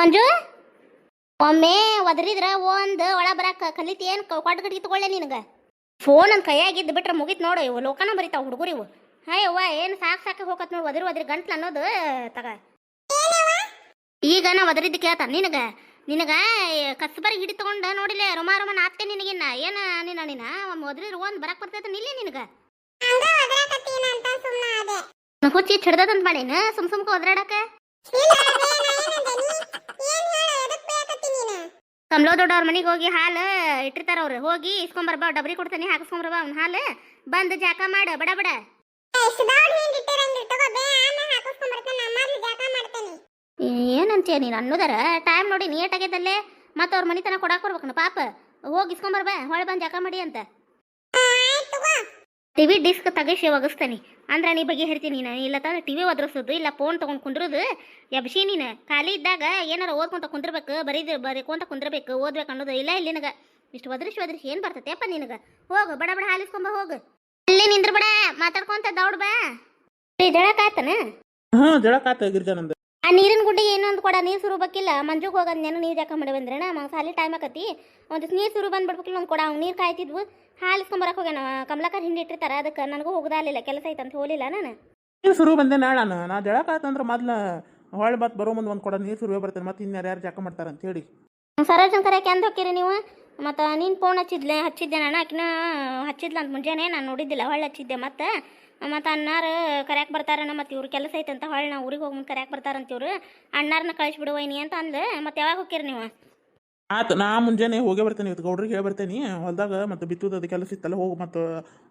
ಮಂಜು ಒಮ್ಮೆ ಒದರಿದ್ರ ಒಂದು ಒಳ ಬರಾಕ ಕಲಿತಿ ಏನು ಕೊಟ್ಟು ಗಡಿಗೆ ತಗೊಳ್ಳೆ ನಿನಗೆ ಫೋನ್ ನನ್ನ ಕೈಯಾಗಿದ್ದು ಬಿಟ್ರೆ ಮುಗಿತು ನೋಡು ಇವು ಲೋಕನ ಬರೀತಾವ ಹುಡುಗರು ಇವು ಹಾಯವ್ವ ಏನು ಸಾಕು ಹೋಗತ್ ನೋಡಿ ಒದರಿ ಗಂಟ್ಲು ಅನ್ನೋದು ತಗ ಈಗ ನಾ ಒದರಿದ್ದು ಕೇಳ್ತ ನಿನಗ ಕಸ್ಬರ್ಗಿ ಹಿಡಿ ತಗೊಂಡು ನೋಡಿಲ್ಲ ರುಮ ನಾತ್ಕೆ ನಿನಗಿನ್ನ ಏನು ನೀನ ಒಮ್ಮೆ ಒದರಿದ್ರು ಒಂದು ಬರಕ್ ಬರ್ತೈತೆ ನಿಲ್ಲಿ ನಿನಗೆ ಹುಚ್ಚಿ ಹಿಡ್ದದಂತ ಮಾಡೇನು ಸುಮ್ಕ ಒದರಾಡಕ ಕಮಲೋ ದೊಡ್ಡವ್ರ ಮನೆಗೆ ಹೋಗಿ ಹಾಲು ಇಟ್ಟಿರ್ತಾರ ಅವ್ರು ಹೋಗಿ ಇಸ್ಕೊಂಬರ್ಬಾ ಡಬ್ರಿ ಕೊಡ್ತಾನೆ ಹಾಕಿಸ್ಕೊಂಬರ್ಬಾ ಅವ್ನ ಹಾಲು ಬಂದು ಜಾಕ ಮಾಡ ಬಡ ಬಡ ಏನಂತೀಯ ನೀನು ಅನ್ನೋದಾರ ಟೈಮ್ ನೋಡಿ ನೀಟ್ ಆಗ್ಯದಲ್ಲೇ ಮತ್ತೆ ಅವ್ರ ಮನೆ ತನಕ ಕೊಡಾಕ್ ಬರ್ಬೇಕನ ಪಾಪ ಹೋಗಿ ಇಸ್ಕೊಂಬರ್ಬಾ ಹೊಳೆ ಬಂದು ಜಾಕ ಮಾಡಿ ಅಂತ ಟಿವಿ ಡಿಸ್ಕ್ ತಗಸಿ ಒಗಸ್ತಾನೆ ಅಂದ್ರೆ ನೀ ಬಗ್ಗೆ ಹೇಳ್ತೀನಿ ನೀನು ಇಲ್ಲ ತಂದ್ರೆ ಟಿವಿ ಒದರ್ಸೋದು ಇಲ್ಲ ಫೋನ್ ತೊಗೊಂಡು ಕುಂದ್ರದು ಎಬ್ಸಿ ನೀನು ಖಾಲಿ ಇದ್ದಾಗ ಏನಾರ ಓದ್ಕೊಂತ ಕುಂದ್ರಬೇಕು ಬರೀಕೊಂತ ಕುಂದ್ರಬೇಕು ಓದ್ಬೇಕು ಅನ್ನೋದು ಇಲ್ಲ ಇಲ್ಲಿ ನಿನಗೆ ಇಷ್ಟು ಒದರಿಸಿ ಏನು ಬರ್ತೈತೆ ಅಪ್ಪ ನಿನಗೆ ಹೋಗು ಬಡ ಬಡ ಹಾಲಿಸ್ಕೊಂಬ ಹೋಗು ಅಲ್ಲಿ ನಿಂದ್ರ ಬಡ ಮಾತಾಡ್ಕೊಂತ ದೌಡ್ ಬಾ ಜಳಕಾತನ ಜಳಕಾತ ಗಿರ್ಜಾನಂದ ಆ ನೀರಿನ ಗುಡ್ಡಿಗೆ ಏನೊಂದು ಕೊಡ ನೀರು ಸುರು ಬೇಕಿಲ್ಲ ಮಂಜುಗೆ ಹೋಗೋದು ನೆನ ನೀರು ಜಾಕ ಮಾಡಿ ಬಂದ್ರೆ ಸಾಲಿ ಟೈಮ್ ಆಕತಿ ಒಂದು ನೀರು ಸುರು ಬಂದ್ಬಿಡ್ಬೇಕಿಲ್ಲ ಒಂದು ಕೊಡ ಅವ್ನು ನೀರು ಕಾಯ್ತಿದ್ವು ಹಾಲಿಸ್ಕೊಂಬರಕ್ಕೆ ಹೋಗ್ಯಾನ ಕಮಲಾಕರ್ ಹಿಂಡಿ ಇಟ್ಟಿರ್ತಾರ ಅದಕ್ಕೆ ನನಗೂ ಹೋಗದಾಲಿಲ್ಲ ಕೆಲಸ ಐತಂತ ಹೋಲಿಲ್ಲ ನಾನು ನೀರು ಸುರು ಬಂದೆ ನಾಳೆ ನಾ ಜಳಕಾತಂದ್ರೆ ಮೊದ್ಲು ಹೊಳೆ ಮತ್ತೆ ಬರೋ ಮುಂದೆ ಒಂದು ಕೊಡ ನೀರು ಸುರುವೆ ಬರ್ತೇನೆ ಮತ್ತೆ ಇನ್ಯಾರು ಯಾರು ಜಾಕ ಮಾಡ್ತಾರೆ ಅಂತ ಹೇಳಿ ಸರೋಜನ್ ಕರೆಯಕ್ಕೆ ಅಂದ್ ಹೋಗ್ತೀರಿ ನೀವು ಮತ್ತು ನೀನು ಫೋನ್ ಹಚ್ಚಿದ್ದೆ ನಾನು ಆಕಿನ ಹಚ್ಚಿದ್ಲ ಅಂತ ಮುಂಜಾನೆ ನಾನು ನೋಡಿದ್ದಿಲ್ಲ ಹೊಳ್ಳಿ ಹಚ್ಚಿದ್ದೆ ಮತ್ತು ಅಣ್ಣಾರು ಕರ್ಯಾಕೆ ಬರ್ತಾರನ ಮತ್ತು ಇವ್ರು ಕೆಲಸ ಐತಂತ ಹೊಳ್ಳಿ ನಾವು ಊರಿಗೆ ಹೋಗಿ ಕರ್ಯಾಕೆ ಬರ್ತಾರಂತ ಇವ್ರು ಅಣ್ಣಾರನ್ನ ಕಳಿಸ್ಬಿಡುವೈನಿ ಅಂತ ಅಂದ್ಲು ಮತ್ತು ಯಾವಾಗ ಹೋಗ್ತೀರಿ ನೀವು ಆತು ನಾ ಮುಂಜಾನೆ ಹೋಗೇ ಬರ್ತೇನೆ ಇವತ್ತು ಗೌಡ್ರಿಗೆ ಹೇಳಿ ಬರ್ತೇನೆ ಹೊಲ್ದಾಗ ಮತ್ತು ಬಿತ್ತುದು ಕೆಲಸ ಇತ್ತಲ್ಲ ಹೋಗಿ ಮತ್ತು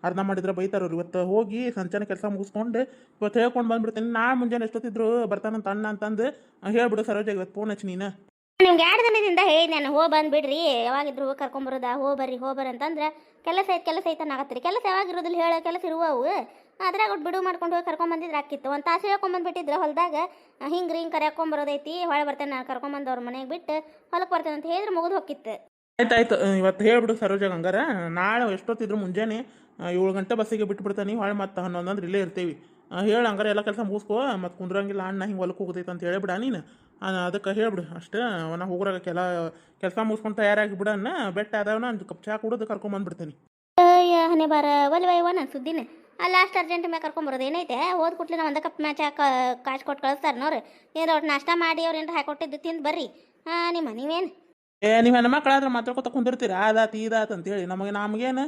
ಅರ್ಧ ಮಾಡಿದ್ರೆ ಬೈತಾರವ್ರು ಇವತ್ತು ಹೋಗಿ ಸಂಚಾನ ಕೆಲಸ ಮುಗಿಸ್ಕೊಂಡು ಇವತ್ತು ಹೇಳ್ಕೊಂಡು ಬಂದ್ಬಿಡ್ತೇನೆ ನಾ ಮುಂಜಾನೆ ಎಷ್ಟೊತ್ತಿದ್ರು ಬರ್ತಾನಂತ ಅಣ್ಣ ಅಂತಂದು ಹೇಳ್ಬಿಡು ಸರೋಜಾಗ ಇವತ್ತು ಫೋನ್ ಹಚ್ಚಿ ನೀನು ನಿಮ್ಗೆ 2 ದಿನದಿಂದ ಹೇಳಿ ನಾನು ಬಂದುಬಿಡ್ರಿ ಯಾವಾಗಿದ್ರು ಕರ್ಕೊಂಬರೋದಾ ಬರ್ರಿ ಅಂತಂದ್ರೆ ಕೆಲಸ ಐತೆ ಆಗತ್ತೀರಿ ಕೆಲಸ ಯಾವಾಗಿರೋದಿಲ್ಲ ಹೇಳೋ ಕೆಲಸ ಇರುವವು ಅದ್ರಾಗ ಒಟ್ಟು ಬಿಡು ಮಾಡ್ಕೊಂಡು ಹೋಗಿ ಕರ್ಕೊಂಬಂದಿದ್ರೆ ಆಕಿತ್ತು ಒಂದು ತಾಸು ಹೇಳ್ಕೊಂಬಂದ್ಬಿಟ್ಟಿದ್ರೆ ಹೊಲದಾಗ ಹಿಂಗೆ ಕರ್ಕೊಂಬರೋದೈತಿ ಹೊಳೆ ಬರ್ತೇನೆ ನಾನು ಕರ್ಕೊಂಬಂದವ್ರ ಮನೆಗೆ ಬಿಟ್ಟು ಹೊಲಕ್ಕೆ ಬರ್ತೇನೆ ಅಂತ ಹೇಳಿದ್ರೆ ಮುಗಿದು ಹೋಗಿತ್ತು ಆಯ್ತಾಯ್ತು ಇವತ್ತು ಹೇಳ್ಬಿಡು ಸರೋಜಾಗ ಹಂಗಾರ ನಾಳೆ ಎಷ್ಟೊತ್ತಿದ್ರು ಮುಂಜಾನೆ 7 ಗಂಟೆ ಬಸ್ಸಿಗೆ ಬಿಟ್ಬಿಡ್ತಾನೆ ಹೊಳೆ ಮತ್ತು 11 ಅಂದ್ರೆ ಇಲ್ಲೇ ಇರ್ತೀವಿ ಹೇಳಿ ಹಂಗಾರೆ ಎಲ್ಲ ಕೆಲಸ ಮುಗಿಸ್ಕೋ ಮತ್ತು ಕುಂದ್ರಂಗಿಲ್ಲ ಅಣ್ಣ ಹಿಂಗೆ ಹೊಲಕ್ಕೆ ಹೋಗ್ತೈತೆ ಅಂತ ಹೇಳಿಬಿಡ ನೀನು ಅದಕ್ಕೆ ಹೇಳ್ಬಿಡು ಅಷ್ಟೇ ನಾ ಹೋಗ್ರಾಗ ಕೆಲಸ ಮುಗಿಸ್ಕೊಂಡು ತಯಾರಾಗಿ ಬಿಡನ್ನ ಬೆಟ್ಟ ಆದವನ ಒಂದು ಕಪ್ ಚಾ ಕುಡಿದು ಕರ್ಕೊಂಬಂದ್ಬಿಡ್ತೀನಿ ಹನೆ ಬಾರ ಒಲ್ವಯ್ಯವ ನನ್ನ ಸುದ್ದಿನ ಅಲ್ಲ ಅಷ್ಟು ಅರ್ಜೆಂಟ್ ಮ್ಯಾಗ ಕರ್ಕೊಂಬರೋದು ಏನೈತೆ ಹೋದ್ ಕುಟ್ಲಿ ನಾವು ಒಂದು ಕಪ್ ಮ್ಯಾಚ್ ಕಾಸು ಕೊಟ್ಟು ಕಳಿಸ್ತಾರೆ ನೋರು ಏನಾರ ಒಟ್ಟು ನಾಷ್ಟ ಮಾಡಿ ಅವ್ರು ಏನಾರ ಹಾಕೊಟ್ಟಿದ್ದು ತಿಂದು ಬರ್ರಿ ನೀವೇನು ನೀವು ಹೆಣ್ಣು ಮಕ್ಕಳಾದ್ರೆ ಮಾತಾಡ್ಕೊತ ಕುಂದಿರ್ತೀರಿ ಆದಾತು ಈದಾತು ಅಂತೇಳಿ ನಮಗೇನು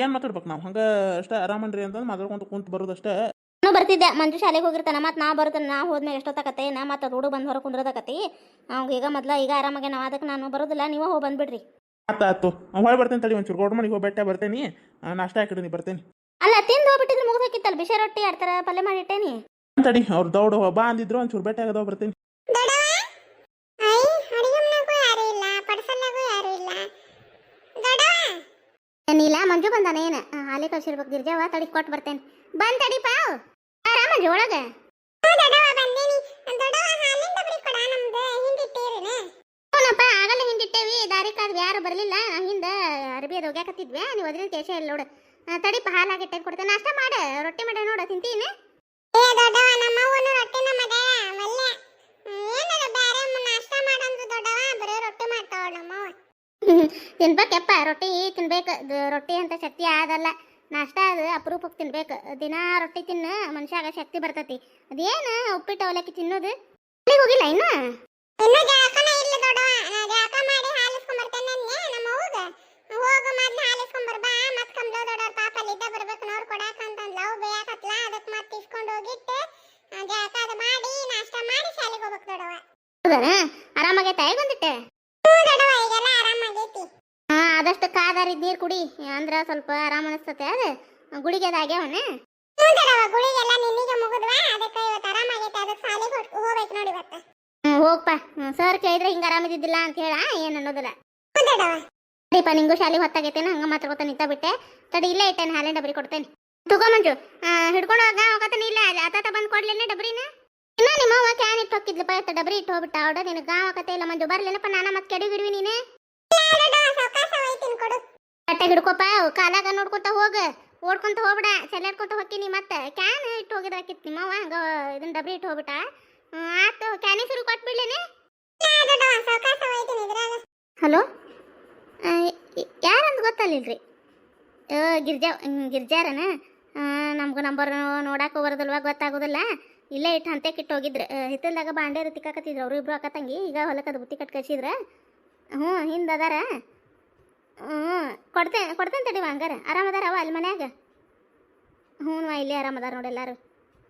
ಏನು ಮಾತಾಡ್ಬೇಕು ನಾವು ಹಂಗೆ ಅಷ್ಟೇ ಆರಾಮನ್ರಿ ಅಂತಂದು ಮಾತಾಡ್ಕೊಂತ ಕುಂತು ಬರೋದಷ್ಟೇ ನಾನು ಬರ್ತಿದ್ದೆ ಮಂಜು ಶಾಲೆಗೆ ಹೋಗಿರ್ತಾನ ಮತ್ತು ನಾ ಬರ್ತೇನೆ ನಾ ಹೋದ್ಮೇಲೆ ಎಷ್ಟೊತ್ತಾಕತ್ತೆ ನಾ ಮತ್ತು ಅದು ಹುಡುಗ ಬಂದು ಹೊರಗೆ ಕುಂದ್ರದಕತಿ ಅವ್ಗೆ ಈಗ ಆರಾಮಾಗೆ ನಾವು ಅದಕ್ಕೆ ನಾನು ಬರೋದಿಲ್ಲ ನೀವು ಹೋಗಿ ಬಂದುಬಿಡ್ರಿ ಆತು ಹೊಳೆ ಬರ್ತೇನೆ ತಡಿ ಒಂಚೂರು ಗೌಡ್ ಮನೆಗೆ ಹೋಗಿ ಬೆಟ್ಟ ಬರ್ತೇನೆ ನಾಷ್ಟ ಹಾಕಿಡಿ ಬರ್ತೇನೆ ಅಲ್ಲ ತಿಂದು ಹೋಗ್ಬಿಟ್ಟಿದ್ರೆ ಮುಗಿದೋಕಿತ್ತಲ್ಲ ಬಿಸಿ ರೊಟ್ಟಿ 2 ಥರ ಪಲ್ಯ ಮಾಡಿಟ್ಟೇನಿ ತಡಿ ಅವ್ರು ದೌಡು ಬಾ ಅಂದಿದ್ರು ಒಂಚೂರು ಬೆಟ್ಟ ಆಗದವ ಬರ್ತೀನಿ ಏನಿಲ್ಲ ಮಂಜು ಬಂದಾನ ಏನು ಹಾಲಿ ಕಳ್ಸಿರ್ಬೇಕು ಗಿರ್ಜಾವ ತಡಿ ಕೊಟ್ಟು ಬರ್ತೇನೆ ಬಂದ್ ತಡಿ ಪಾವ್ ಮಂಜು ಒಳಗೆ ಹ್ಞೂನಪ್ಪ ಆಗಲ್ಲ ಹಿಂದಿಟ್ಟೇವಿ ದಾರಿ ಕಾದ್ವಿ ಯಾರು ಬರಲಿಲ್ಲ ಹಿಂದೆ ಅರ್ಬಿ ಅದು ಹೋಗ್ಯಾಕತ್ತಿದ್ವಿ ನೀವು ಅದ್ರಿಂದ ದೇಶ ಇಲ್ಲ ನೋಡು ತಡಿಪ ಹಾಲಾಗಿಟ್ಟೆ ಕೊಡ್ತೇನೆ ನಾಷ್ಟ ಮಾಡ ರೊಟ್ಟಿ ಮಾಡ ನೋಡ ತಿಂತೀನಿ ತಿನ್ಬೇಕಪ್ಪ ರೊಟ್ಟಿ ತಿನ್ಬೇಕು ರೊಟ್ಟಿ ಅಂತ ಶಕ್ತಿ ಆದಲ್ಲ ನಾಷ್ಟ ಅದು ಅಪರೂಪಕ್ಕೆ ತಿನ್ಬೇಕು ದಿನ ರೊಟ್ಟಿ ತಿನ್ನು ಮನುಷ್ಯಾಗ ಶಕ್ತಿ ಬರ್ತೈತಿ ಅದೇನು ಉಪ್ಪಿಟ್ಟು ಅವಲಕ್ಕಿ ತಿನ್ನೋದು ಅಲ್ಲಿಗೆ ಹೋಗಿಲ್ಲ ಇನ್ನು ಆರಾಮಾಗೈತೆ ಬಂದಿಟ್ಟೆ ಆದಷ್ಟು ಕಾದಾರಿದ ನೀರು ಕುಡಿ ಅಂದ್ರೆ ಸ್ವಲ್ಪ ಆರಾಮ ಅನಿಸ್ತತೆ ಅದು ಗುಳಿಗೆ ಅದಾಗ್ಯಾವನ ಹೋಗ್ಪ ಸರ್ ಕೇಳಿದ್ರೆ ಹಿಂಗೆ ಆರಾಮಿದ್ದಿಲ್ಲ ಅಂತ ಹೇಳ ಏನು ಅನ್ನೋದಿಲ್ಲ ಸರಿಪ್ಪ ನಿಂಗೂ ಶಾಲೆ ಹೊತ್ತಾಗೈತೇನ ಹಂಗೆ ಮಾತಾಡ್ಕೊತ ನಿಂತ ಬಿಟ್ಟೆ ತಡಿ ಇಲ್ಲೇ ಇಟ್ಟೇನೆ ಹಾಲಿನ ಡಬ್ರಿ ಕೊಡ್ತೇನೆ ತಗೋ ಮಂಜು ಹಿಡ್ಕೊಂಡು ಹೋಗ ಹೋಗತ್ತಾನೆ ಇಲ್ಲ ಆತಾತ ಬಂದು ಕೊಡ್ಲೇನೆ ಡಬ್ರಿನ ಇನ್ನ ನಿಮ್ಮವ್ವ ಕ್ಯಾನ್ ಇಟ್ಟು ಹೋಗಿದ್ಲಪ್ಪ ಇವತ್ತು ಡಬ್ರಿ ಇಟ್ಟು ಹೋಗ್ಬಿಟ್ಟ ಅವಡ ನಿನಗೆ ಗಾವ್ ಆಗತ್ತೆ ಇಲ್ಲ ಮಂಜು ಬರ್ಲೇನಪ್ಪ ನಾನು ಮತ್ತೆ ಕೆಡಗಿಡ್ವಿ ನೀನೆ ಬಟ್ಟೆ ಹಿಡ್ಕೊಪ್ಪ ಕಾಲಾಗ ನೋಡ್ಕೊತ ಹೋಗ ಓಡ್ಕೊಂತ ಹೋಗ್ಬಿಡ ಸೆಲ್ಲಾಡ್ಕೊಂತ ಹೋಗ್ತೀನಿ ಮತ್ತೆ ಕ್ಯಾನ್ ಇಟ್ಟು ಹೋಗಿದ್ರಾಕಿತ್ತು ನಿಮ್ಮವ್ವ ಹಂಗ ಇದನ್ನ ಡಬ್ರಿ ಇಟ್ಟು ಹೋಗ್ಬಿಟ್ಟ ಆತು ಕ್ಯಾನಿ ಶುರು ಕೊಟ್ಬಿಡ್ಲೇನೆ ಹಲೋ ಯಾರಂತ ಗೊತ್ತಲ್ಲಿಲ್ರಿ ಗಿರ್ಜಾ ಗಿರ್ಜಾರನ ನಮ್ಗೆ ನಂಬರ್ ನೋಡಕ್ಕೆ ಬರೋದಲ್ವ ಗೊತ್ತಾಗೋದಿಲ್ಲ ಇಲ್ಲೇ ಇಟ್ಟು ಹಂತಕ್ಕೆ ಇಟ್ಟು ಹೋಗಿದ್ರೆ ಹಿತ್ತಲ್ದಾಗ ಬಾಂಡೆ ತಿಕ್ಕಾಕತ್ತಿದ್ರು ಅವರು ಇಬ್ರು ಅಕ್ಕ ತಂಗಿ ಈಗ ಹೊಲಕ್ಕದ ಬುತ್ತಿ ಕಟ್ ಕಳ್ಸಿದ್ರ ಹ್ಞೂ ಹಿಂದೆ ಅದಾರ ಹ್ಞೂ ಕೊಡ್ತೇನೆ ತಡಿವ ಹಂಗಾರ ಆರಾಮದಾರವ ಅಲ್ಲಿ ಮನ್ಯಾಗ ಹ್ಞೂ ಇಲ್ಲಿ ಆರಾಮದಾರ ನೋಡಿ ಎಲ್ಲಾರು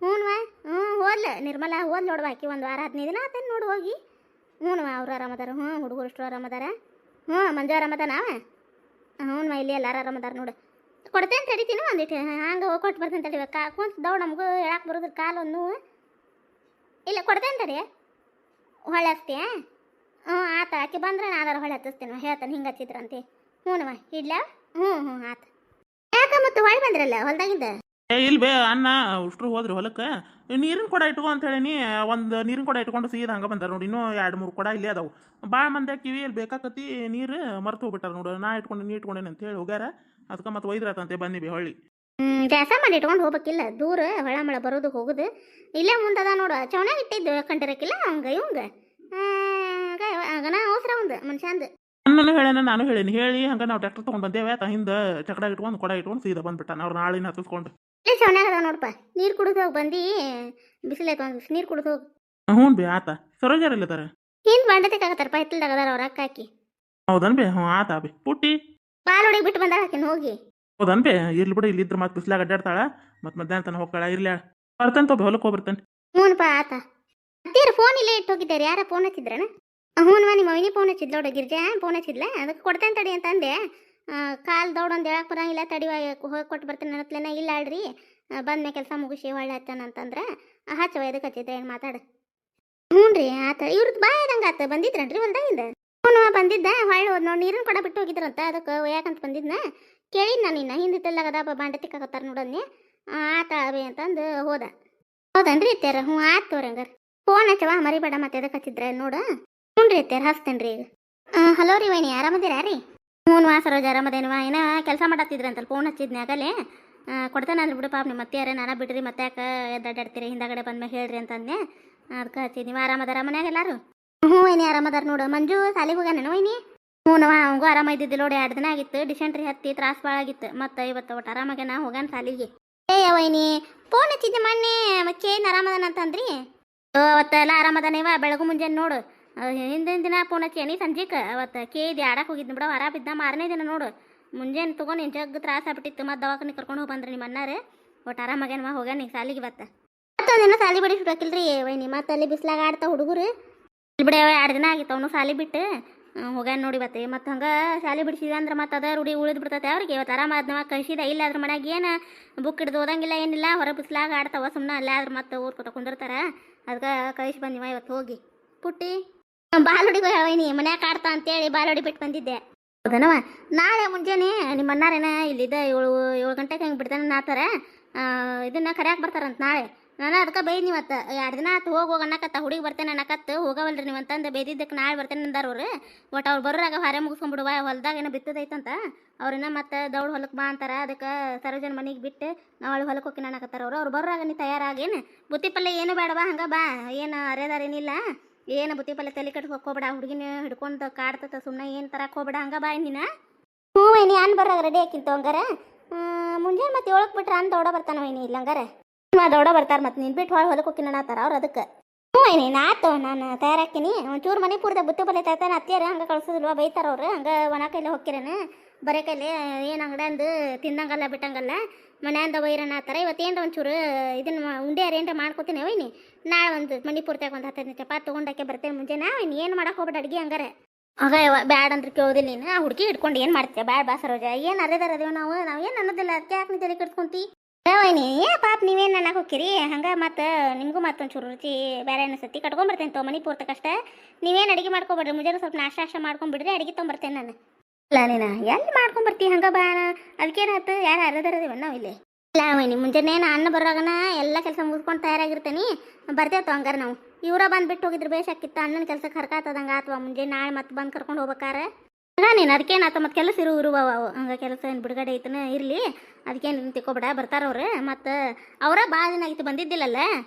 ಹ್ಞೂ ಹೋದ್ಲ ನಿರ್ಮಲಾ ಹೋದ್ ನೋಡುವ ಆಕಿ ಒಂದು ವಾರ 15 ದಿನ ಆತೇನು ನೋಡಿ ಹೋಗಿ ಅವ್ರು ಆರಾಮದಾರ ಹುಡುಗರು ಅಷ್ಟು ಆರಾಮದಾರ ಮಂಜು ಆರಾಮದ ನಾವ ಇಲ್ಲಿ ಎಲ್ಲಾರು ಆರಾಮದಾರ ನೋಡು ಕೊಡ್ತೇನೆ ತಡಿತೀನಿ ಒಂದಿಟ್ಟು ಹಂಗೆ ಹೋಗಿ ಕೊಟ್ಟು ಬರ್ತೇನೆ ತಡಿವ ಕುಂತ ದೌಡ್ ನಮಗೂ ಹೇಳಕ್ಕೆ ಬರೋದ್ರ ಕಾಲು ಒಂದು ಇಲ್ಲ ಕೊಡ್ತೇನೆ ತಡಿ ಹೊಳೆ ಹಚ್ತೀಯ ಆತ ಆಕೆ ಬಂದ್ರೆ ನಾನು ಹೊಳೆ ಹತ್ತಿಸ್ತೀನಿ ಹೇಳ್ತಾನೆ ಹಿಂಗೆ ಹಚ್ಚಿದ್ರಂತೆ ಇಡ್ಲ ಆತ ಯಾಕ ಮತ್ತು ಹೊಳೆ ಬಂದ್ರಲ್ಲ ಹೊಲ್ದಾಗಿಂದ ಇಲ್ಲಿ ಬೇ ಅನ್ನ ಉಷ್ಟ್ರು ಹೋದ್ರಿ ಹೊಲಕ್ಕೆ ನೀರಿನ ಕೊಡ ಇಟ್ಕೊ ಅಂತ ಹೇಳೀನಿ ಒಂದು ನೀರಿನ ಕೊಡ ಇಟ್ಕೊಂಡು ಸೀದಾ ಹಂಗೆ ಬಂದಾರ ನೋಡಿ ಇನ್ನೂ 2-3 ಕೊಡ ಇಲ್ಲೇ ಅದಾವು ಭಾಳ ಮಂದಿ ಕಿವಿ ಇಲ್ಲಿ ಬೇಕಾಕತಿ ನೀರು ಮರ್ತು ಹೋಗ್ಬಿಟ್ಟಾರ ನೋಡು ನಾ ನೀ ಇಟ್ಕೊಂಡೇನೆ ಅಂತ ಹೇಳಿ ಹೋಗ್ಯಾರ ಅದಕ್ಕೆ ಮತ್ತೆ ಒಯ್ದ್ರಾತಂತೆ ಬಂದಿವಿ ಹೊಳ್ಳಿ ಜಾಸ ಮಾಡಿ ಇಟ್ಕೊಂಡು ಹೋಗ್ಬೇಕಿಲ್ಲ ದೂರ ಹೊಳ ಮಳ ಬರೋದು ಹೋಗುದು ಇಲ್ಲೇ ಮುಂದದ ನೋಡು ಚವನಾಗ ಇಟ್ಟಿದ್ದು ಕಂಡಿರಕ್ಕಿಲ್ಲ ಹಂಗೆ ಇವಂಗೆ ಆಗನ ಅವಸರ ಒಂದು ಮನುಷ್ಯಂದು ನಾನು ಹೇಳೇನ ನಾನು ಹೇಳೀನಿ ಹೇಳಿ ಹಂಗೆ ನಾವು ಟ್ರ್ಯಾಕ್ಟರ್ ತೊಗೊಂಡು ಬಂದೇವೆ ಹಿಂದೆ ಚಕಡ ಇಟ್ಕೊಂಡು ಕೊಡ ಇಟ್ಕೊಂಡು ಸೀದಾ ಬಂದ್ಬಿಟ್ಟಾನ ಅವ್ರು ನಾಳಿನ ಹತ್ತಿಸ್ಕೊಂಡು ಇಲ್ಲೇ ಚವನಾಗ ಅದಾವ ನೋಡಪ್ಪ ನೀರು ಕುಡಿದು ಹೋಗಿ ಬಂದು ಬಿಸಿಲೈತೆ ಒಂದು ನೀರು ಕುಡಿದು ಹೋಗಿ ಹ್ಞೂ ಬೇ ಆತ ಸರೋಜಾರ ಇಲ್ಲದಾರ ಹಿಂದೆ ಬಾಂಡತಿಕಾಗತ್ತಾರಪ್ಪ ಹಿತ್ತಲ್ದಾಗ ಅದಾರ ಅವ್ರ ಅಕ್ಕ ಹಾಕಿ ಹೌದನ್ ಬೇ ಆತ ಬೇ ಪುಟ್ಟಿ ಬಾಲ್ ಹೊಡಿಗೆ ಬಿಟ್ಟು ಬಂದಾರ ಹಾಕಿನ ಹೋಗಿ ಹೌದನ್ ಬೇ ಇರ್ಲಿ ಬಿಡು ಇಲ್ಲಿದ್ರೆ ಮತ್ತೆ ಬಿಸ್ಲಾಗ ಅಡ್ಡಾಡ್ತಾಳ ಮತ್ತೆ ಮಧ್ಯಾಹ್ನ ತನಕ ಹೋಗ್ತಾಳ ಇರ್ಲಿ ಬರ್ತೇನೆ ತೊಬ್ಬ ಹೊಲಕ್ಕೆ ಹೋಗ್ಬರ್ತೇನೆ ಹ್ಞೂನಪ್ಪ ಆತ ಅತ್ತೀರ ಫೋನ್ ಇಲ್ಲೇ ಇಟ್ಟು ಹೋಗಿದ್ದಾರೆ ಯಾರ ಫೋನ್ ಹಚ್ಚಿದ್ರನ ನಿಮ್ಮ ಮೈನಿ ಫೋನ್ ಹಚ್ಚಿದ್ಲ ನೋಡ ಗಿರ್ಜಾ ಫೋನ್ ಹಚ್ಚಿದ್ಲ ಅದಕ್ಕೆ ಕೊಡ್ತೇನೆ ತಡಿ ಅಂತ ಅಂದೆ ಕಾಲು ದೌಡ್ ಒಂದು ಹೇಳಕ್ಕೆ ಬರಂಗಿಲ್ಲ ತಡಿ ಹೋಗಿ ಕೊಟ್ಟು ಬರ್ತೇನೆ ಅನ್ನತ್ಲೇನ ಇಲ್ಲ ಅಲ್ರಿ ಬಂದ ಕೆಲಸ ಮುಗಿಸಿ ಹೊಳ್ಳೆ ಹಚ್ಚಾನ ಅಂತಂದ್ರೆ ಹಚ್ಚವ ಎದಕ್ಕೆ ಹಚ್ಚಿದ್ದೆ ಏನು ಮಾತಾಡು ಆತ ಇವ್ರದ್ದು ಬಾಯದಂಗೆ ಆತ ಬಂದಿದ್ರನ್ರಿ ಹೊಲ್ದಾಗಿಂದ ಬಂದಿದ್ದ ಹೊಳ್ಳಿ ಹೋದ್ ನೋಡಿ ನೀರಿನ ಕೊಡ ಬಿಟ್ಟು ಹೋಗಿದ್ರಂತ ಅದಕ್ಕೆ ಒಯ್ಯಾಕಂತ ಬಂದಿದ್ನ ಕೇಳಿದ್ ನಾನು ಇನ್ನು ಹಿಂದಿತ್ತಲ್ಲಾಗದ ಬಾಂಡೆ ತಿಕ್ಕಾಕತ್ತಾರ ನೋಡನ್ನೆ ಆತ ಅವೇ ಅಂತಂದು ಹೋದ ಹೌದನ್ರಿ ಅತ್ಯಾರ ಆತ್ ತೋರಿ ಹಂಗಾರ ಫೋನ್ ಹಚ್ಚವ ಮರಿಬೇಡ ಮತ್ತೆ ಎದಕ್ಕೆ ಹಚ್ಚಿದ್ರೆ ನೋಡು ಅತ್ಯಾರ ಹಚ್ತೇನೆ ರೀ ಈಗ ಹಲೋ ರೀ ವೈನಿ ಆರಾಮದಿರಾ ರೀ ಸರೋಜ ಆರಾಮದೇನವ ಏನೋ ಕೆಲಸ ಮಾಡತ್ತಿದ್ರಂತಲ್ಲ ಫೋನ್ ಹಚ್ಚಿದ್ನಾಗಲೇ ಕೊಡ್ತೇನೆ ಅಂದ್ರೆ ಬಿಡು ಪಾಪ ನಿಮ್ಮ ಮತ್ತೆಯಾರ ನಾನು ಬಿಡ್ರಿ ಮತ್ತೆ ಯಾಕೆ ಎದ್ದಾಡ್ತೀರಿ ಹಿಂದಾಗಡೆ ಬಂದ್ಮೇಲೆ ಹೇಳ್ರಿ ಅಂತಂದೆ ಅದಕ್ಕೆ ಹಚ್ಚಿ ನೀವು ಆರಾಮದಾರ ಮನ್ಯಾಗ ಎಲ್ಲಾರು ವೈನಿ ಆರಾಮದಾರ ನೋಡು ಮಂಜು ಸಾಲಿಗೆ ಹೋಗ್ಯಾನೇನು ವೈನಿ ಅವಂಗೂ ಆರಾಮ ಇದ್ದಿದ್ದಿಲ್ಲ ನೋಡಿ 2 ದಿನ ಆಗಿತ್ತು ಡಿಸೆಂಟ್ರಿ ಹತ್ತಿ ತ್ರಾಸ ಭಾಳ ಆಗಿತ್ತು ಮತ್ತೆ ಇವತ್ತು ಒಟ್ಟು ಆರಾಮಾಗ್ಯಾನ ಹೋಗ್ಯಾನ ಸಾಲಿಗೆ ವೈನಿ ಫೋನ್ ಹಚ್ಚಿದ್ದೆ ಮೊನ್ನೆ ಕೇನ್ ಆರಾಮದಾನ ಅಂತಂದ್ರಿ ಅವತ್ತೆಲ್ಲ ಆರಾಮದಾನೇವ ಬೆಳಗು ಮುಂಜಾನೆ ನೋಡು ಹಿಂದಿನ ದಿನ ಫೋನ್ ಹಚ್ಚಿ ಸಂಜೆಗೆ ಅವತ್ತು ಕೇದಿ ಆಡಕ್ಕೆ ಹೋಗಿದ್ನು ಬಿಡ ಹೊರ ಬಿದ್ದ 4ನೇ ದಿನ ನೋಡು ಮುಂಜಾನೆ ತೊಗೊಂಡು ಜಗ್ಗ ತ್ರಾಸ ಆಗ್ಬಿಟ್ಟಿತ್ತು ಮತ್ತೆ ದವಾಖಾನೆ ಕರ್ಕೊಂಡು ಹೋಗಿ ಬಂದ್ರಿ ನಿಮ್ಮ ಅಣ್ಣಾರೆ ಒಟ್ಟು ಆರಾಮಾಗ್ಯಾನ ಹೋಗ್ಯಾನ ಈಗ ಸಾಲಿಗೆ ಮತ್ತೊಂದಿನ ಸಾಲಿ ಬಡಿ ಸುಡಾಕಿಲ್ರಿ ವೈನಿ ಮತ್ತೆ ಅಲ್ಲಿ ಬಿಸ್ಲಾಗ ಆಡ್ತಾ ಹುಡುಗರು ಬಿಡ 2 ದಿನ ಆಗಿತ್ತು ಅವನು ಸಾಲಿ ಬಿಟ್ಟು ಹೋಗ್ಯಾನ ನೋಡಿ ಬತ್ತೆ ಮತ್ತೆ ಹಂಗೆ ಶಾಲೆ ಬಿಡಿಸಿದ ಅಂದ್ರೆ ಮತ್ತೆ ಅದ ರೂಢಿ ಉಳಿದು ಬಿಡ್ತೈತೆ ಅವ್ರಿಗೆ ಇವತ್ತು ಆರಾಮಾದ್ನವ ಕಳಿಸಿದ ಇಲ್ಲ ಅದ್ರ ಮನ್ಯಾಗ ಏನು ಬುಕ್ ಹಿಡ್ದು ಓದಂಗಿಲ್ಲ ಏನಿಲ್ಲ ಹೊರ ಬಿಸ್ಲಾಗ ಆಡ್ತಾವ ಸುಮ್ಮನೆ ಅಲ್ಲೇ ಆದ್ರೆ ಮತ್ತೆ ಊರ್ಕೊತ ಕುಂದಿರ್ತಾರ ಅದಕ್ಕೆ ಕಳಿಸಿ ಬಂದಿವ ಇವತ್ತು ಹೋಗಿ ಪುಟ್ಟಿ ಬಾಲ್ ಹೊಡಿಗೋ ಹೇಳವೈನಿ ಮನ್ಯಾಗ ಆಡ್ತಾ ಅಂತೇಳಿ ಬಾಲ್ ಹೊಡಿ ಬಿಟ್ಟು ಬಂದಿದ್ದೆ ಹೌದನವ ನಾಳೆ ಮುಂಜಾನೆ ನಿಮ್ಮ ಅಣ್ಣಾರೇನ ಇಲ್ಲಿದ್ದ 7 ಗಂಟೆಗೆ ಹಂಗೆ ಬಿಡ್ತಾನೆ ನಾತಾರ ಇದನ್ನ ಕರ್ಯಾಕೆ ಬರ್ತಾರಂತ ನಾಳೆ ನಾನು ಅದಕ್ಕೆ ಬೈದ್ ನೀವತ್ತು 2 ದಿನ ಆತು ಹೋಗಿ ಅನ್ನಕತ್ತ ಹುಡುಗಿ ಬರ್ತೇನೆ ಅನ್ನಕತ್ತು ಹೋಗವಲ್ರಿ ನೀವು ಅಂತಂದು ಬೈದಿದ್ದಕ್ಕೆ ನಾಳೆ ಬರ್ತೇನೆ ಅಂದಾರ ಅವ್ರು ಒಟ್ಟು ಅವ್ರು ಬರೋರಾಗ ಹಾರೆ ಮುಗಿಸ್ಕೊಂಡ್ಬಿಡುವ ಹೊಲ್ದಾಗ ಏನೋ ಬಿತ್ತದೈತಂತ ಅವ್ರನ್ನ ಮತ್ತೆ ದೌಡ್ ಹೊಲಕ್ಕೆ ಬಾ ಅಂತಾರ ಅದಕ್ಕೆ ಸರೋಜನ ಮನೆಗೆ ಬಿಟ್ಟು ನಾವು ಅಲ್ಲಿ ಹೊಲಕ್ಕೆ ಹೋಗಿ ಅನ್ನಕತ್ತಾರ ಅವ್ರು ಬರೋರಾಗ ನೀ ತಯಾರಾಗೇನು ಬುತ್ತಿ ಪಲ್ಲೆ ಏನು ಬೇಡವಾ ಹಂಗೆ ಬಾ ಏನು ಅರೇದಾರೇನಿಲ್ಲ ಏನು ಬುತ್ತಿ ಪಲ್ಲೆ ತಲೆ ಕಟ್ಗೆ ಹೋಗ್ಬೇಡ ಹುಡುಗಿನ ಹಿಡ್ಕೊಂಡು ಕಾಡ್ತತ ಸುಮ್ಮನೆ ಏನು ತರಕ್ಕೆ ಹೋಗ್ಬೇಡ ಹಂಗೆ ಬಾ ನೀನು ವೈನಿ ಅನ್ ಬರೋಗ ರೆಡಿ ಹಾಕಿಂತ ಹಂಗಾರ ಮುಂಜಾನೆ ಮತ್ತೆ 7ಕ್ಕೆ ಬಿಟ್ರೆ ಅನ್ ದೌಡ ಬರ್ತಾನೆ ವೈನಿ ಇಲ್ಲ ಹಂಗಾರೆ ದೌಡ ಬರ್ತಾರೆ ಮತ್ತೆ ನೀನು ಬಿಟ್ಟು ಹೊಲಕ್ಕೆ ಹೋಗಿ ಅನ್ನತ್ತಾರ ಅವ್ರು ಅದಕ್ಕೆ ವೈನಿ ಆತು ನಾನು ತಯಾರಾಕಿನಿ ಒಂಚೂರು ಮನೆ ಪೂರ್ತಿ ಬುತ್ತಿ ಪಲ್ಲೆ ತರ್ತಾನೆ ಅತ್ತಿಯಾರ ಹಂಗೆ ಕಳ್ಸೋದಿಲ್ವ ಬೈತಾರ ಅವ್ರು ಹಂಗೆ ಒಣ ಕೈಲಿ ಹೋಗ್ಕಿರೇನು ಬರೀ ಕೈಲಿ ಏನು ಅಂಗಡಿಯಂದು ತಿಂದಂಗಲ್ಲ ಬಿಟ್ಟಂಗಲ್ಲ ಮನೆಯಿಂದ ಬೈರನ ಆತರ ಇವತ್ತೇನು ಒಂಚೂರು ಇದನ್ನ ಉಂಡೆ ಅರೇಂಟ ಮಾಡ್ಕೊತೀನಿ ವೈನಿ ನಾಳೆ ಒಂದು ಮನೆ ಪೂರ್ತಿಯಾಗ ಒಂದು 15 ಚಪಾತಿ ತೊಗೊಂಡಾಕೆ ಬರ್ತೇನೆ ಮುಂಜಾನೆ ವೈನಿ ಏನು ಮಾಡಕ್ಕೆ ಹೋಗ್ಬಿಟ್ಟು ಅಡುಗೆ ಹಂಗಾರೆ ಆಗ ಬ್ಯಾಡ ಅಂದ್ರೆ ಕೇಳೋದಿಲ್ಲ ನೀನು ಆ ಹುಡುಗಿ ಹಿಡ್ಕೊಂಡು ಏನು ಮಾಡ್ತೀಯ ಬ್ಯಾಡ ಬಾ ಸರೋಜ ಏನು ಅರೇದಾರ ಅದೇವ ನಾವು ಏನು ಅನ್ನೋದಿಲ್ಲ ಅದಕ್ಕೆ ಯಾಕೆ ನೀ ತಲೆ ಕಟ್ಕೊಂತಿ ವೈನಿ ಪಾಪ ನೀವೇನು ಅನ್ನಕ್ಕೆ ಹೋಗ್ತೀರಿ ಹಂಗೆ ಮತ್ತು ನಿಮಗೂ ಮತ್ತೊಂಚೂರು ರುಚಿ ಬೇರೆ ಅನಿಸತಿ ಕಟ್ಕೊಂಬರ್ತೇನೆ ತೊ ಮನೆ ಪೂರ್ತಕಷ್ಟ ನೀವೇನು ಅಡುಗೆ ಮಾಡ್ಕೊಬೇಡ್ರಿ ಮುಂಜಾನೆ ಸ್ವಲ್ಪ ನಾಷ್ಟ ಮಾಡ್ಕೊಂಡ್ಬಿಡ್ರಿ ಅಡುಗೆ ತೊಗೊಂಬರ್ತೇನೆ ನಾನು ಇಲ್ಲ ನೀನು ಎಲ್ಲಿ ಮಾಡ್ಕೊಂಬರ್ತಿ ಹಂಗೆ ಬಾ ಅದಕ್ಕೇನಾಯ್ತು ಯಾರು ಅರದರದೇವ ನಾವು ಇಲ್ಲಿ ಇಲ್ಲ ವೈನಿ ಮುಂಜಾನೆ ಅನ್ನ ಬರೋಗನ ಎಲ್ಲ ಕೆಲಸ ಮುಗಿಸ್ಕೊಂಡು ತಯಾರಾಗಿರ್ತೇನೆ ಬರ್ತೇವೆ ಹಂಗಾರೆ ನಾವು ಇವರ ಬಂದು ಬಿಟ್ಟು ಹೋಗಿದ್ರು ಬೇಸಾಕಿತ್ತು ಅಣ್ಣನ ಕೆಲಸಕ್ಕೆ ಹರ್ಕಾತದಂಗೆ ಅಥವಾ ಮುಂಜಾನೆ ನಾಳೆ ಮತ್ತೆ ಬಂದು ಕರ್ಕೊಂಡು ಹೋಗ್ಬೇಕಾರೆ ನೀನು ಅದಕ್ಕೇನು ಆತ ಮತ್ತು ಕೆಲಸ ಇರುವ ಹಂಗೆ ಕೆಲಸ ಏನು ಬಿಡುಗಡೆ ಐತನ ಇರಲಿ, ಅದಕ್ಕೇನು ನೀನು ತಿಕ್ಕೋಬೇಡ, ಬರ್ತಾರವ್ರು. ಮತ್ತು ಅವರ ಭಾಳ ದಿನ ಆಗಿತ್ತು ಬಂದಿದ್ದಿಲ್ಲಲ್ಲ,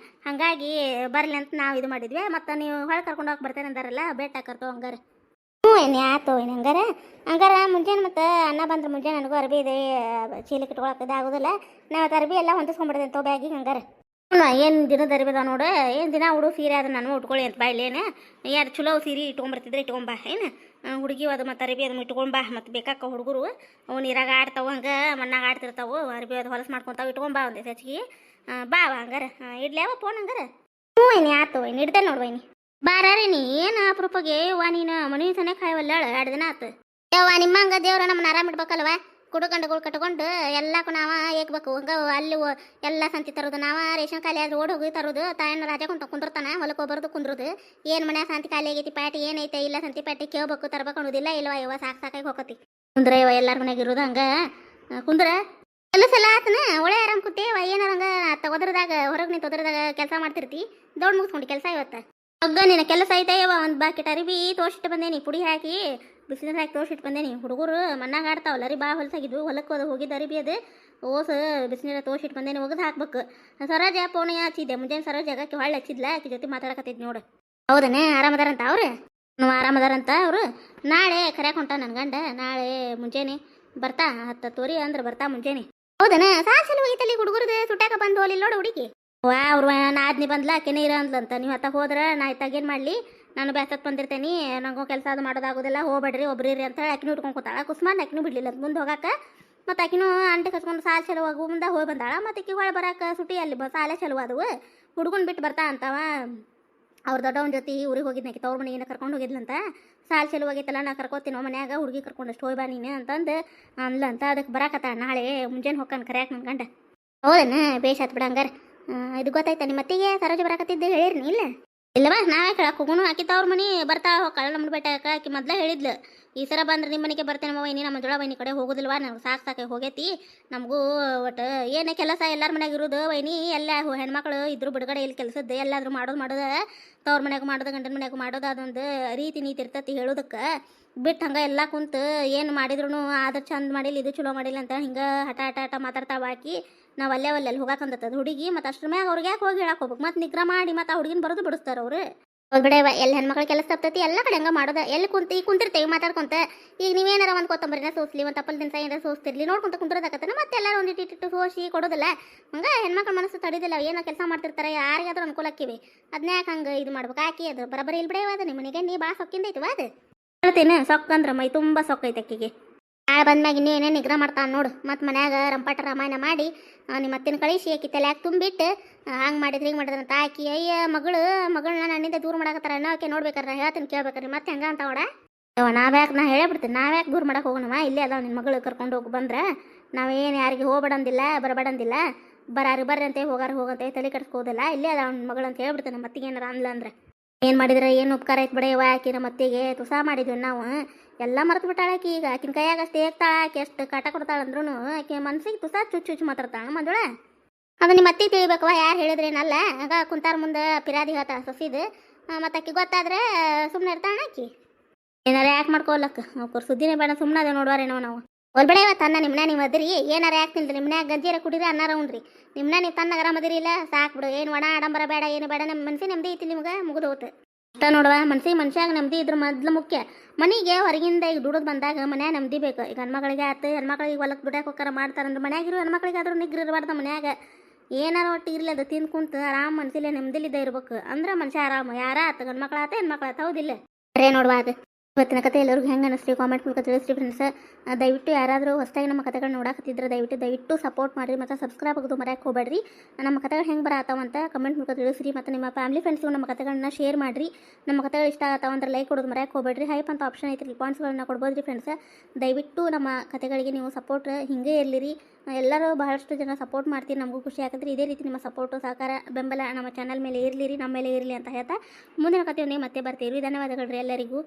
ಹಾಗಾಗಿ ಬರಲಿ ಅಂತ ನಾವು ಇದು ಮಾಡಿದ್ವಿ. ಮತ್ತು ನೀವು ಹೊಳೆ ಕರ್ಕೊಂಡು ಹೋಗಿ ಬರ್ತೇನೆ ಅಂದಾರಲ್ಲ, ಭೇಟಿ ಹಾಕರ್ತೋ ಹಂಗಾರೆ. ಹ್ಞೂ ಏನು ಆಯ್ತು ಏನು ಹಂಗಾರೆ ಮುಂಜಾನೆ ಮತ್ತು ಅನ್ನ ಬಂದ್ರೆ ಮುಂಜಾನೆ ನನಗೂ ಅರ್ಬಿ ಇದೆ ಚೀಲಕ್ಕೆ ಇಟ್ಕೊಳಕ್ಕೆ ಆಗೋದಿಲ್ಲ. ನಾವು ಅರ್ಬಿ ಎಲ್ಲ ಹೊಂದಿಸ್ಕೊಂಡ್ಬಿಡ್ತೇನೆ ತೋ ಬ್ಯಾಗಿಗೆ ಹಂಗಾರೆ. ಏನು ದಿನದ ಅರ್ಬಿ ಅದಾವ ನೋಡು, ಏನು ದಿನ ಹುಡುಗ ಸೀರೆ ಅದು ನಾನು ಉಟ್ಕೊಳ್ಳಿ ಅಂತ ಬಾ ಇಲ್ಲೇನು ಯಾರು ಚಲೋ ಸೀರೆ ಇಟ್ಕೊಂಬರ್ತಿದ್ರೆ ಇಟ್ಕೊಂಬಾ ಏನು ಹುಡುಗಿ ಅದು ಮತ್ತು ಅರ್ಬಿ ಅದು ಇಟ್ಕೊಂಬಾ. ಮತ್ತು ಬೇಕಾಕ ಹುಡುಗರು ಅವು ನೀರಾಗ ಆಡ್ತಾವೆ, ಹಂಗೆ ಮಣ್ಣಾಗ ಆಡ್ತಿರ್ತಾವೆ, ಅರ್ಬಿ ಅದು ಹೊಲಸು ಮಾಡ್ಕೊತಾವೆ, ಇಟ್ಕೊಂಬಾ ಒಂದೇ ಹೆಚ್ಚಿಗೆ ಬಾ ಹಂಗಾರೆ. ಇಡ್ಲ್ಯಾವ ಫೋನ್ ಹಂಗಾರೆ. ಹ್ಞೂ ಏನು ಆಯ್ತು ಏನು ಇಡ್ತೇನೆ ನೋಡುವ ನೀ ಬಾರೀ. ನೀ ಏನು ಅಪರೂಪಗೆ ಯವ್ವ ನೀನು ಮನೆ ಸನೇ ಕಾಯವಲ್ಲ 2 ದಿನ ಆತು ಯವ್ವ. ನಿಮ್ಮ ಹಂಗೆ ದೇವ್ರ ನಮ್ಮನ್ನ ಆರಾಮ ಇಡ್ಬೇಕಲ್ವ, ಕುಡ್ಕಂಡುಗಳು ಕಟ್ಕೊಂಡು ಎಲ್ಲಕ್ಕೂ ನಾವ ಏಕ್ಬೇಕು. ಹಂಗೆ ಅಲ್ಲಿ ಎಲ್ಲ ಸಂತಿ ತರೋದು ನಾವ, ರೇಷನ್ ಖಾಲಿ ಆದ್ರೆ ಓಡಿ ಹೋಗಿ ತರೋದು. ತಾಯನ್ನ ರಾಜ ಕುಂದಿರ್ತಾನೆ, ಹೊಲಕ್ಕೆ ಹೋಗ್ಬಾರ್ದು ಕುಂದ್ರದು. ಏನು ಮನ್ಯಾಗ ಸಂತಿ ಖಾಲಿ ಆಗೈತಿ ಪ್ಯಾಟಿ ಏನೈತೆ ಇಲ್ಲ ಸಂತಿ ಪ್ಯಾಟಿ ಕೇಳ್ಬೇಕು, ತರ್ಬೇಕು ಅನ್ನೋದಿಲ್ಲ ಇಲ್ವ ಯವ್ವ. ಸಾಕಾಗಿ ಹೋಗತಿ ಕುಂದ್ರೆ ಯವ್ವ, ಎಲ್ಲಾರ ಮನ್ಯಾಗ ಇರೋದು ಹಂಗೆ ಕುಂದ್ರ ಕೆಲಸ ಎಲ್ಲ ಆತನ ಒಳ್ಳೆ ಆರಾಮ್ ಕೂತೇವ. ಏನಾರ ಹಂಗೆ ತಗೋದ್ರದಾಗ ಹೊರಗೆ ನೀ ತೊದ್ರದಾಗ ಕೆಲಸ ಮಾಡ್ತಿರ್ತಿ, ದೊಡ್ಡ ಮುಗಿಸ್ಕೊಂಡು ಕೆಲಸ ಇವತ್ತು ಹಗ್ಗ ನಿನ್ನ ಕೆಲಸ ಐತೆ ಯವ್ವ. ಒಂದು ಬಾಕಿಟ್ ಅರಿಬಿ ತೋರ್ಸಿಟ್ಟು ಬಂದೇನಿ, ಪುಡಿ ಹಾಕಿ ಬಿಸಿನೀರು ಹಾಕಿ ತೋರ್ಸಿಟ್ಟು ಬಂದೇನಿ. ಹುಡುಗರು ಮಣ್ಣಾಗ ಆಡ್ತಾವಲ್ಲ ರೀ, ಭಾಳ ಹೊಲಸಾಗಿದ್ವು, ಹೊಲಕ್ಕೆ ಹೋಗಿದ್ದು ಅರಿಬಿ ಅದು ಓಸ ಬಿಸಿನೀರು ತೋರ್ಸಿಟ್ಟು ಬಂದೇನಿ, ಒಗದು ಹಾಕ್ಬೇಕು. ಸರೋಜ ಫೋನ್ ಹಚ್ಚಿದ್ದೆ ಮುಂಜಾನೆ, ಸರೋಜ ಆಕಿ ಹೊಳ್ಳಿ ಹಚ್ಚಿದ್ಲ, ಆಕಿ ಜೊತೆ ಮಾತಾಡಕತ್ತಿದ್ ನೋಡು. ಹೌದನೇ ಆರಾಮದಾರಂತ ಅವ್ರು? ಆರಾಮದಾರಂತ ಅವರು. ನಾಳೆ ಕರ್ಯಾಕ ಹೊಂಟ ನನ್ನ ಗಂಡ, ನಾಳೆ ಮುಂಜಾನೆ ಬರ್ತಾ 10 ತೋರಿ ಅಂದ್ರೆ ಬರ್ತಾ ಮುಂಜಾನೆ. ಹೌದನ ಸಾಸಲು ಹೋಗಿತ್ತಲ್ಲಿ ಹುಡುಗರದು ಸುಟ್ಟಾಕ ಬಂದು ಹೋಲಿಲ್ಲ ನೋಡು ಹುಡುಗಿ. ವಾ ಅವ್ರು ನಾದ್ನಿ ಬಂದ್ಲ, ಆಕೆನೇ ಇರ ಅಂದ್ಲಂತ. ನೀವು ಹತ್ತ ಹೋದ್ರೆ ನಾ ಇತ್ತಾಗೇನು ಮಾಡಲಿ, ನಾನು ಬ್ಯಾಸತ್ ಬಂದಿರ್ತೇನೆ, ನಂಗೂ ಕೆಲಸ ಅದು ಮಾಡೋದಾಗೋದಿಲ್ಲ, ಹೋಗ್ಬೇಡ್ರಿ ಒಬ್ರಿರಿ ಅಂತ ಹೇಳಿ ಆಕಿನೂ ಇಟ್ಕೊಂಡು ಕೂತಾಳ. ಕುಸ್ಮಾನ್ ಆಕಿನೂ ಬಿಡ್ಲಿಲ್ಲ ಅಂತ ಮುಂದೆ ಹೋಗಾಕ. ಮತ್ತು ಆಕಿನೂ ಅಂಟೆ ಕಚ್ಕೊಂಡು ಸಾಲ ಚೆಲುವಾಗು ಮುಂದೆ ಹೋಗಿ ಬಂದಾಳ. ಮತ್ತು ಆಕಿ ಹೊಳೆ ಬರೋಕೆ ಸುಟಿ ಅಲ್ಲಿ ಸಾಲೆ ಚೆಲುವಾದವು, ಹುಡುಗನ್ ಬಿಟ್ಟು ಬರ್ತಾ ಅಂತವ. ಅವ್ರ ದೊಡ್ಡವನ ಜೊತೆ ಊರಿಗೆ ಹೋಗಿದ್ನಾಕಿ, ತವ್ರ ಮನೆಗೆ ಕರ್ಕೊಂಡು ಹೋಗಿದ್ಲಂತ. ಸಾಲ ಚೆಲುವಾಗಿತ್ತಲ್ಲ, ನಾ ಕರ್ಕೋತೀನೋ ಮನ್ಯಾಗ, ಹುಡುಗಿ ಕರ್ಕೊಂಡಷ್ಟು ಹೋಗಿ ಬಾ ನೀನು ಅಂತಂದು ಅಂದ್ಲಂತ. ಅದಕ್ಕೆ ಬರಾಕತ್ತ ನಾಳೆ ಮುಂಜಾನೆ ಹೋಗ್ತಾನೆ ಕರ್ಯಾಕ ನನ್ನ ಗಂಡ. ಹೌದನ ಬೇಷ್ ಆತ್ ಬಿಡ ಹಂಗಾರೆ. ಇದು ಗೊತ್ತಾಯ್ತಾ ನಿಮ್ಮ ಮತ್ತಿಗೆ ಸರೋಜ ಬರಾಕತ್ತಿದ್ದೆ ಹೇಳಿರಿ ಇಲ್ಲ? ಇಲ್ಲವಾ ನಾವೇ ಕೇಳಕ್ಕೆ ಹೋಗೋನು. ಆಕಿ ತವ್ರ ಮನೆ ಬರ್ತಾ ಹೋಗ್ಕಳ ನಮ್ಮ ಬೆಟ್ಟ. ಆಕಿ ಮೊದಲೇ ಹೇಳಿದ್ಲು, ಈ ಸರ ಬಂದ್ರೆ ನಿಮ್ಮ ಮನೆಗೆ ಬರ್ತೇನೆ ವೈನಿ, ನಮ್ಮ ಜೋಳ ವೈನಿ ಕಡೆ ಹೋಗೋದಿಲ್ವಾ, ನನಗೆ ಸಾಕಾಗಿ ಹೋಗೈತಿ, ನಮಗೂ ಒಟ್ಟು ಏನೇ ಕೆಲಸ ಎಲ್ಲರ ಮನ್ಯಾಗ ಇರೋದು ವೈನಿ. ಎಲ್ಲ ಹೆಣ್ಮಕ್ಳು ಇದ್ರು ಬಿಡುಗಡೆ ಇಲ್ಲಿ ಕೆಲಸದ್ದು ಎಲ್ಲಾದ್ರೂ ಮಾಡೋದು ತವ್ರ ಮನ್ಯಾಗ ಮಾಡೋದು ಗಂಡನ ಮನ್ಯಾಗ ಮಾಡೋದು, ಅದೊಂದು ರೀತಿ ನೀತಿ ಇರ್ತೈತಿ ಹೇಳೋದಕ್ಕೆ. ಬಿಟ್ಟು ಹಂಗೆ ಎಲ್ಲ ಕುಂತು ಏನು ಮಾಡಿದ್ರು ಆದ್ರೆ ಚಂದ ಮಾಡಿಲ್ಲ, ಇದು ಚಲೋ ಮಾಡಿಲ್ಲ ಅಂತ ಹಿಂಗೆ ಹಠ ಮಾತಾಡ್ತಾವ ಆಕಿ. ನಾವು ಅಲ್ಲೇ ಹೋಗಾಕಂದತ್ತದ ಹುಡುಗಿ. ಮತ್ತು ಅಷ್ಟ್ರ ಮ್ಯಾಗ ಅವ್ರಿಗೆ ಯಾಕೆ ಹೋಗಿ ಹೇಳಕ್ಕೆ ಹೋಗ್ಬೇಕು, ಮತ್ತು ನಿಗ್ರಹ ಮಾಡಿ ಮತ್ತು ಆ ಹುಡುಗಿನ ಬರೋದು ಬಿಡಿಸ್ತಾರೆ ಅವರು. ಹೋಗ್ಬಿಡವ ಎಲ್ಲ ಹೆಣ್ಮಕ್ಳ ಕೆಲಸ ತಪ್ತೈತಿ, ಎಲ್ಲ ಕಡೆ ಹಂಗೆ ಮಾಡೋದು. ಎಲ್ಲಿ ಕುಂತಿರ್ತೇವೆ ಮಾತಾಡ್ಕೊಂತ. ಈಗ ನೀವೇನಾರ ಒಂದು ಕೊತ್ತಂಬರಿನ ಸೋಸ್ಲಿ, ಒಂದು ತಪ್ಪಲ್ ದಿನಸ ಏನಾರ ಸೋಸ್ತಿರ್ಲಿ, ನೋಡ್ಕೊಂತ ಕುಂದ್ರದಾಕತ್ತಾನ. ಮತ್ತೆ ಎಲ್ಲರೂ ಒಂದು ಇಟ್ಟಿಟ್ಟು ಸೋಸಿ ಕೊಡೋದಿಲ್ಲ. ಹಂಗೆ ಹೆಣ್ಮಕ್ಳ ಮನಸ್ಸು ತಡಿದಿಲ್ಲ, ಏನೋ ಕೆಲಸ ಮಾಡ್ತಿರ್ತಾರೆ, ಯಾರಿಗಾದ್ರೂ ಅನುಕೂಲ ಆಕಿವಿ. ಅದನ್ನ ಯಾಕೆ ಹಂಗೆ ಇದು ಮಾಡ್ಬೇಕು ಆಕಿ? ಅದು ಬರಬರಿ ಇಲ್ಲಿ ಬಿಡೇವ. ಅದು ನಿಮ್ಮ ಮನೆಗೆ ನೀ ಭಾಳ ಸೊಕ್ಕಿಂದೈತವ ಅದು ಹೇಳ್ತೇನೆ. ಸೊಕ್ಕಂದ್ರೆ ಮೈ ತುಂಬ ಸೊಕ್ಕೈತೆ ಅಕ್ಕಿಗೆ. ಬಂದ್ಮ್ಯಾಗ ಇನ್ನೇನೇ ನಿಗ್ರಹ ಮಾಡ್ತಾನೆ ನೋಡು. ಮತ್ತು ಮನ್ಯಾಗ ರಂಪಾಟ ರಾಮಾಯಣ ಮಾಡಿ ನಿಮ್ಮ ಅತ್ತಿನ ಕಳಿಸಿ ಆಕಿ ತಲೆಯಾಗ ತುಂಬಿಟ್ಟು ಹಂಗೆ ಮಾಡಿದ್ರೆ ಹಿಂಗೆ ಮಾಡಿದ್ರೆ ಅಂತ ಆಕಿ ಅಯ್ಯ ಮಗಳನ್ನ ನನ್ನಿಂದ ದೂರ ಮಾಡಕತ್ತಾರ ಅನ್ನೋ ಆಕೆ ನೋಡ್ಬೇಕಾರೆ ಹೇಳ್ತೀನಿ ಕೇಳ್ಬೇಕಾರೆ ಮತ್ತೆ ಹಂಗೆ ಅಂತ ಅವಡ ನಾ ಹೇಳಬಿಡ್ತೀನಿ. ನಾವ್ಯಾಕೆ ದೂರ ಮಾಡಕ್ಕೆ ಹೋಗೋಣವ, ಇಲ್ಲೇ ಅದಾವ ನಿನ್ನ ಮಗಳು ಕರ್ಕೊಂಡು ಹೋಗಿ ಬಂದ್ರೆ ನಾವೇನು ಯಾರಿಗೆ ಹೋಗ್ಬೇಡಂದಿಲ್ಲ ಬರಬೇಡಂದಿಲ್ಲ. ಬರ್ರಿ ಅಂತ ಹೋಗಂತೆ ತಲೆ ಕಟ್ಸ್ಕೋದಿಲ್ಲ. ಇಲ್ಲೇ ಅದಾವ ನಿನ್ನ ಮಗಳು ಅಂತ ಹೇಳ್ಬಿಡ್ತೇನೆ. ಮತ್ತಿಗೆ ಏನಾರ ಅಂದ್ಲ ಅಂದ್ರೆ ಏನು ಮಾಡಿದ್ರೆ ಏನು ಉಪಕಾರ ಐತೆ ಬಿಡ ಯವ್ವ. ಆಕಿನ ಮತ್ತಿಗೆ ತುಸ ಮಾಡಿದ್ವಿ ನಾವು, ಎಲ್ಲ ಮರೆತು ಬಿಟ್ಟಾಳಾಕಿ. ಈಗ ಆಕಿನ ಕೈಯಾಗ ಅಷ್ಟು ಏಕ್ತಾಳ, ಆಕೆ ಎಷ್ಟು ಕಾಟ ಕೊಡ್ತಾಳಂದ್ರೂ ಆಕೆ ಮನ್ಸಿಗೆ ತುಸ ಚುಚ್ಚು ಮಾತಾಡ್ತಾಳ ಮಂಜುಳ. ಅದು ನಿಮ್ಮ ಅತ್ತಿಗೆ ತಿಳಿಬೇಕವ, ಯಾರು ಹೇಳಿದ್ರೇನಲ್ಲ. ಆಗ ಕುಂತಾರ ಮುಂದೆ ಪಿರಾದಿ ಹೇಳ್ತಾಳ ಸೊಸಿದು. ಮತ್ತು ಆಕಿ ಗೊತ್ತಾದ್ರೆ ಸುಮ್ಮನೆ ಇರ್ತಾಳ ಆಕಿ. ಏನಾರ ಯಾಕೆ ಮಾಡ್ಕೊಲ್ಲಕ್ಕ ಅವ್ರ ಸುದ್ದಿನೇ ಬೇಡ, ಸುಮ್ಮನೆ ಅದೇ ನೋಡುವಾರೇನೋ ನಾವು. ಒಲ್ಬೇಡ ಇವತ್ತು ಅನ್ನ ನಿಮ್ಮನ್ನ ನೀವು ಅದಿರಿ, ಏನಾರ ಯಾಕೆ ತಿಂದ್ರಿ ನಿಮ್ಮನ್ಯಾಗ ಗಂಜೀರ ಕುಡಿದ್ರೆ ಅನ್ನಾರ ಉಣ್ರಿ. ನಿಮ್ಮನ್ನ ನೀವು ತನ್ನಗರ ಮದಿರಿ ಇಲ್ಲ ಸಾಕು ಬಿಡು. ಏನು ಒಣ ಆಡಂಬರ ಬೇಡ, ಏನು ಬೇಡ. ನಮ್ಮ ಮನ್ಸಿಗೆ ನೆಮ್ಮದಿ ಐತಿ ನಿಮ್ಗೆ ಮುಗಿದು ಹೋತು ಅಷ್ಟ ನೋಡುವ. ಮನ್ಷಾಗ ನೆಮ್ಮದಿ ಇದ್ರ ಮೊದ್ಲು ಮುಖ್ಯ. ಮನೆಗೆ ಹೊರಗಿಂದ ಈಗ ದುಡಿದು ಬಂದಾಗ ಮನ್ಯಾಗ ನೆಮ್ಮದಿ ಬೇಕು. ಈಗ ಹೆಣ್ಮಕ್ಳಿಗೆ ಆತು, ಹೆಣ್ಮಕ್ಳಿಗೆ ಹೊಲಕ್ಕೆ ದುಡ್ಯಾಕೆ ಹೋಗಾರ ಮಾಡ್ತಾರಂದ್ರೆ ಮನ್ಯಾಗಿರೋ ಹೆಣ್ಮಕ್ಳಿಗಾದ್ರೂ ನಿಗ್ರಿರ್ಬಾರ್ದು. ಮನ್ಯಾಗ ಏನಾರ ಒಟ್ಟು ಇರಲಿ, ಅದು ತಿಂದು ಕುಂತು ಆರಾಮ್ ಮನ್ಸಿಲ್ಲ ನೆಮ್ಮದಿಲಿದ್ದ ಇರ್ಬೇಕು. ಅಂದ್ರೆ ಮನುಷ್ಯ ಆರಾಮ. ಯಾರ ಆತ ಗಂಡ್ಮಕ್ಳು ಆತ ಹೆಣ್ಮಕ್ಳು ಆತ ಹೌದಿಲ್ಲ ರೇ ನೋಡುವ. ಅದು ಇವತ್ತಿನ ಕತೆ ಎಲ್ಲರಿಗೂ ಹೆಂಗೆ ಅನ್ನಿಸ್ರಿ ಕಾಮೆಂಟ್ ಮೂಲಕ ತಿಳಿಸ್ರಿ ಫ್ರೆಂಡ್ಸ್. ದಯವಿಟ್ಟು ಯಾರಾದರೂ ಹೊಸದಾಗಿ ನಮ್ಮ ಕತೆಗಳು ನೋಡಾಕತ್ತಿದ್ರೆ ದಯವಿಟ್ಟು ಸಪೋರ್ಟ್ ಮಾಡಿರಿ ಮತ್ತು ಸಬ್ಸ್ಕ್ರೈಬ್ ಆಗೋದು ಮರ್ಯಾಕೆ ಹೋಗಬೇಡ್ರಿ. ನಮ್ಮ ಕತೆಗಳು ಹೆಂಗೆ ಬರತ್ತಾವಂತ ಕಮೆಂಟ್ ಮೂಲಕ ತಿಳಿಸ್ರಿ. ಮತ್ತು ನಿಮ್ಮ ಫ್ಯಾಮಿಲಿ ಫ್ರೆಂಡ್ಸ್ಗೂ ನಮ್ಮ ಕತೆಗಳನ್ನ ಶೇರ್ ಮಾಡಿರಿ. ನಮ್ಮ ಕತೆಗಳು ಇಷ್ಟ ಆಗತ್ತಾವಂದ್ರೆ ಲೈಕ್ ಕೊಡೋದು ಮರ್ಯಾಕೆ ಹೋಗಬೇಡ್ರಿ. ಹೈಪ್ ಅಂತ ಆಪ್ಷನ್ ಐತ್ರಿ, ಪಾಯಿಂಟ್ಸ್ಗಳನ್ನ ಕೊಡ್ಬೋದು ರೀ ಫ್ರೆಂಡ್ಸ್. ದಯವಿಟ್ಟು ನಮ್ಮ ಕತೆಗಳಿಗೆ ನೀವು ಸಪೋರ್ಟ್ ಹಿಂಗೆ ಇರಲಿರಿ. ಎಲ್ಲರೂ ಬಹಳಷ್ಟು ಜನ ಸಪೋರ್ಟ್ ಮಾಡ್ತೀರಿ, ನಮಗೂ ಖುಷಿ ಆಗುತ್ತೆ. ಇದೇ ರೀತಿ ನಿಮ್ಮ ಸಪೋರ್ಟು ಸಹಕಾರ ಬೆಂಬಲ ನಮ್ಮ ಚಾನಲ್ ಮೇಲೆ ಇರಲಿರಿ, ನಮ್ಮ ಮೇಲೆ ಇರಲಿ ಅಂತ ಹೇಳ್ತಾ ಮುಂದಿನ ಕಥೆಯೊಂದಿಗೆ ಮತ್ತೆ ಬರ್ತೀವಿ. ಧನ್ಯವಾದಗಳು ರೀ ಎಲ್ಲರಿಗೂ.